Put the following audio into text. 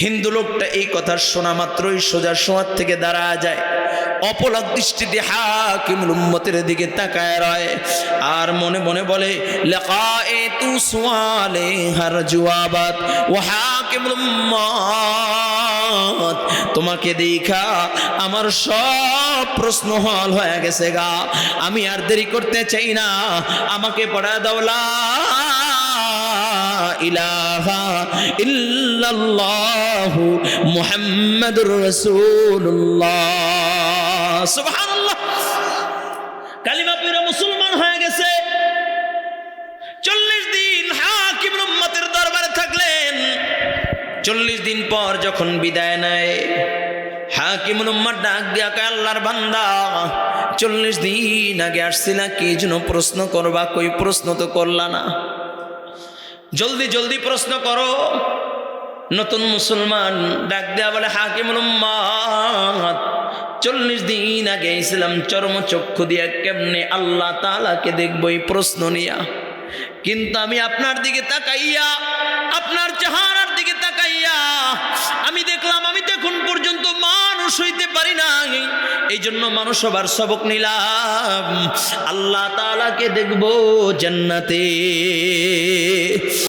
হিন্দু লোকটা এই কথা শোনা মাত্রই সোজা শোয়ার থেকে দাঁড়া যায়, অপলক দৃষ্টিতে হাকিমুল উম্মতের দিকে তাকায় রয় আর মনে মনে বলে লাকায়ে তু সুয়ালে হার জওয়াবাত ওয়া হাকিমুল উম্মত, তোমাকে দেখা আমার সব প্রশ্ন হল হয়ে গেছে গা, আমি আর দেরি করতে চাই না, আমাকে পড়া দাও লা ইলাহা ইল্লাল্লাহু মুহাম্মাদুর রাসূলুল্লাহ। সুবহানাল্লাহ। কালিমা পড়ে মুসলমান হয়ে গেছে। 40 দিন হাকিমুল উম্মতের দরবারে থাকলেন। 40 দিন পর যখন বিদায় নেয়, হাকিমুল উম্মত ডাক দিয়া কয়, আল্লাহর বান্দা 40 দিন আগে আসছিলা, কি জন্য প্রশ্ন করবা? কই প্রশ্ন তো করলা না, জলদি জলদি প্রশ্ন করো। নতুন মুসলমান ডাক দেয়া বলে, হাকিমুল উম্মত 40 দিন আগে ইসলাম চর্মচক্ষু দিয়া কেমনে আল্লাহ তাআলাকে দেখবো এই প্রশ্ন নিয়া, কিন্তু আমি আপনার দিকে তাকাইয়া, আপনার চেহারার দিকে তাকাইয়া আমি দেখলাম আমি তো এখন পর্যন্ত মানুষ হইতে পারি নাই, এই জন্য মানুষ হবার সবক নিলাম, আল্লাহ তাআলাকে দেখবো জান্নাতে।